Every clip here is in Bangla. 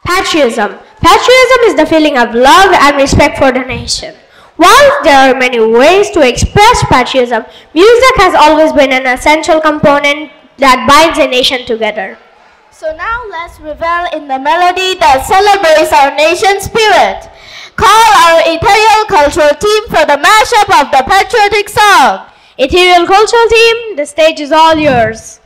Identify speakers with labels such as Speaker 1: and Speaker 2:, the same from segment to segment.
Speaker 1: Patriotism. Patriotism is the feeling of love and respect for the nation. While there are many ways to express patriotism, music has always been an essential component that binds a nation together.
Speaker 2: So now let's revel in the melody that celebrates our nation's spirit. Call our ethereal cultural team for the mashup of the patriotic song.
Speaker 1: Ethereal cultural team, the stage is all yours.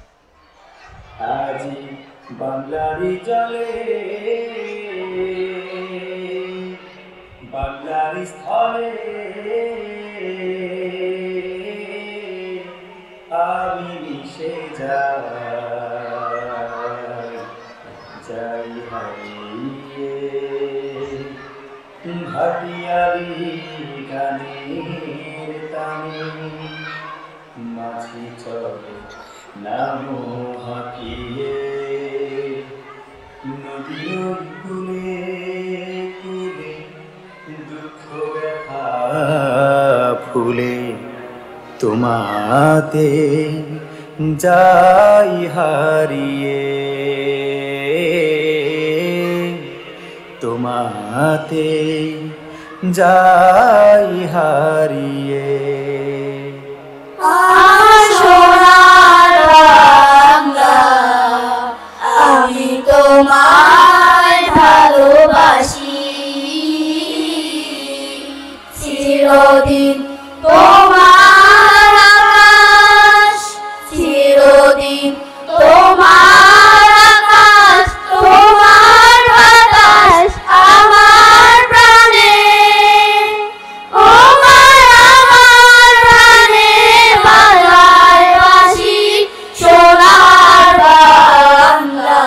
Speaker 3: ফুলে তোমাতে যাই হারিয়ে তোমাতে যাই হারিয়ে
Speaker 2: সোনার বাংলা আমি তোমায় ভালোবাসি চিরদিন তোমার আকাশ চিরদিন তোমার আকাশ তোমার বাতাস আমার প্রাণে আমার প্রাণে বাংলায় বাসি সোনার বাংলা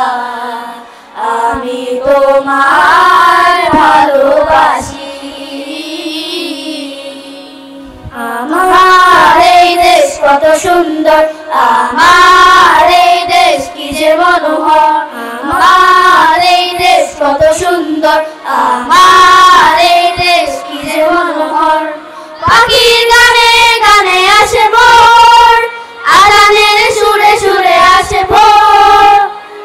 Speaker 2: আমি তোমায় ভালোবাসি আমার এই দেশ কত সুন্দর আমার এই দেশ কি যে মনোহর আমার এই দেশ কত সুন্দর আমার এই দেশ কি যে মনোহর পাখির গানে গানে আসে ভোর আজানের সুরে সুরে আসে ভোর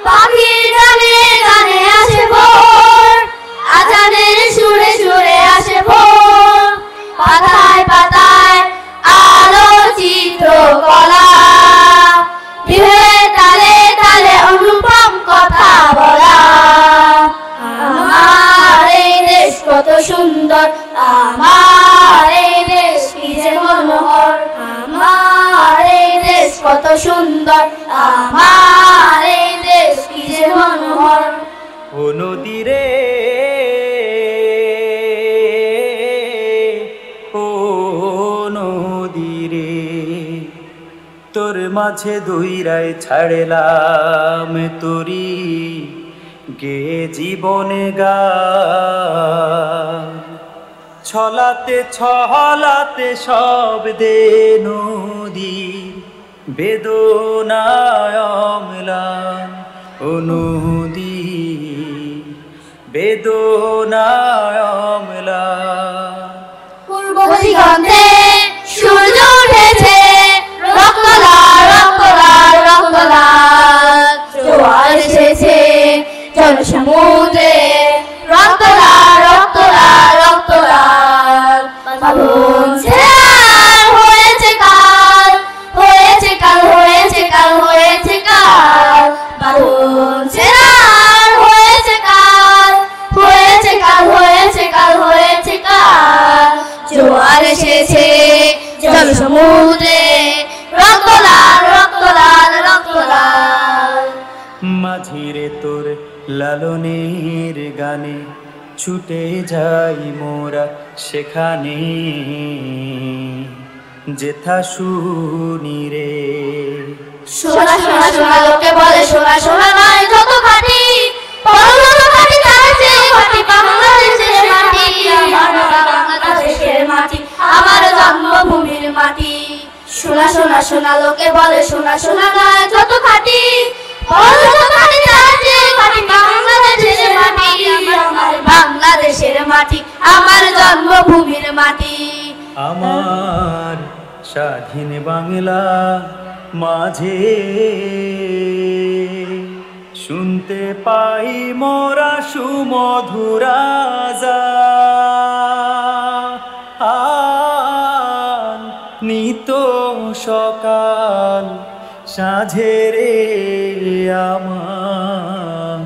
Speaker 2: পাখির গানে গানে আসে ভোর আজানের সুরে সুরে আসে ভোর পাতায় পাতায় আলো চিত্র কলা বিহে তালে তালে অনুপম কথা বলা আমার এই দেশ কত সুন্দর আমার এই দেশ কি যে মনোহর আমার এই দেশ কত সুন্দর আমার এই দেশ কি যে মনোহর
Speaker 3: ও নদী রে ও নদী রে তোর মাঝে দুই রায় ছাড়লাম তোরি গে জীবনে গা ছলাতে ছলাতে সব দে নদী বেদনায় অম্লান ও নদী বেদনায় অম্লান
Speaker 2: পূর্ব দিগন্তে সূর্য উঠেছে রক্তলাল রক্তলাল রক্তলাল জোয়ার এসেছে জনসমুদ্রে রক্তলাল রক্তলাল রক্তলাল বাঁধন ছেঁড়া হয়েছে কাল হয়েছে কাল হয়েছে কাল হয়েছে কাল বাঁধন ছেঁড়া হয়েছে কাল হয়েছে কাল হয়েছে কাল হয়েছে কাল জোয়ার এসেছে জনসমুদ্রে রক্তলাল রক্তলাল রক্তলাল
Speaker 3: মাঝিরে তোর লালনের গানে ছুটে যাই মোরা সেখানে যেথা শুনি রে
Speaker 2: সোনা সোনা সোনা লোকে বলে সোনা সোনা নয় যত খাঁটি পরম খাঁটি তার চেয়ে খাঁটি বাংলাদেশের মাটি আমার বাংলাদেশের মাটি আমার জন্মভূমির মাটি সোনা সোনা সোনা লোকে বলে সোনা সোনা নয় যত খাঁটি পরম খাঁটি তার চেয়ে খাঁটি বাংলাদেশের মাটি আমার বাংলাদেশের মাটি আমার জন্মভূমির মাটি
Speaker 3: আমার স্বাধীন বাংলা মাঝে শুনতে পাই মোরা সুমধুর আজান নিত সকাল সাঁঝেরে আমার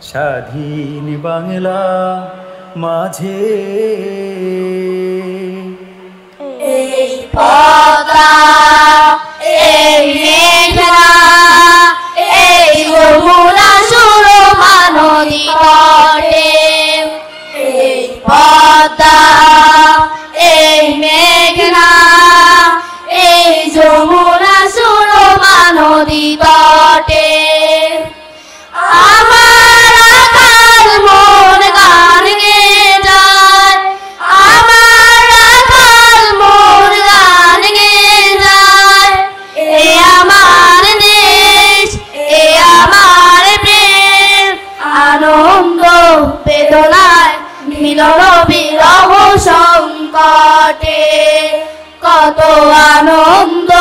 Speaker 3: স্বাধীন বাংলা মাঝে
Speaker 2: এই পদ্মা এই মেঘনা এই যমুনা সুরমা নদী তটে এই পদ্মা এই মেঘনা এই যমুনা সুরমা নদী তটে আমার রাখাল মন গান গেয়ে যায় আমার রাখাল মন গান গেয়ে যায় এ আমার দেশ এ আমার প্রেম আনন্দ বেদনায় মিলন বিরহ সংকটে কত আনন্দ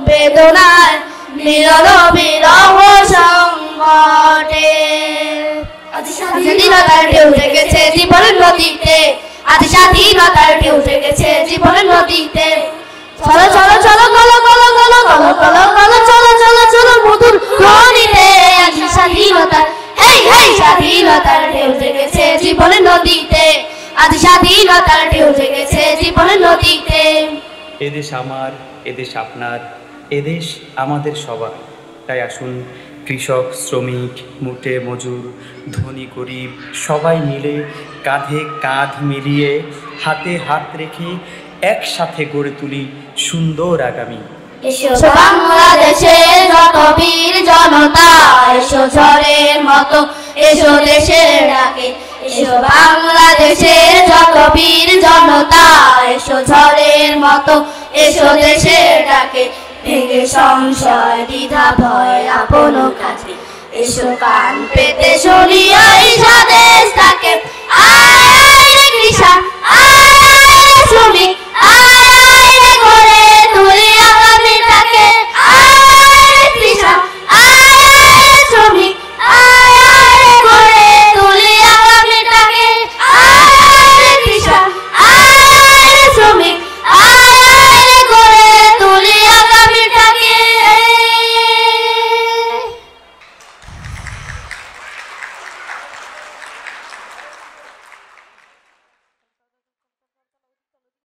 Speaker 2: বেদনায় মিলন বিরহ সংকটে আজ স্বাধীনতার ঢেউ জেগেছে জীবনের নদীতে আজ স্বাধীনতার ঢেউ জেগেছে জীবনের নদীতে চলো চলো চলো গলো গলো গলো গলো গলো গলো চলো চলো চলো মধুর ধ্বনিতে আজ স্বাধীনতার হেই হেই স্বাধীনতার ঢেউ জেগেছে জীবনের নদীতে আজ স্বাধীনতার ঢেউ জেগেছে জীবনের নদীতে
Speaker 3: এদেশ আমার এদেশ আপনার এদেশ আমাদের সবার তাই আসুন কৃষক শ্রমিক মুটে মজুর ধনী গরিব সবাই মিলে কাঁধে কাঁধ মিলিয়ে হাতে হাত রেখে একসাথে গড়ে তুলি সুন্দর আগামী
Speaker 2: এসো বাংলাদেশের যত বীর জনতা এসো ঝড়ের মতো এসো দেশের ডাকে এসো বাংলাদেশের যত বীর জনতা এসো ঝড়ের মতো এসো দেশের ডাকে ভেঙে সংশয় দ্বিধা ভয় আপন কাছে এসো কান পেতে শুনি এই স্বদেশ তাকে আয় রে কৃষক আয় শ্রমিক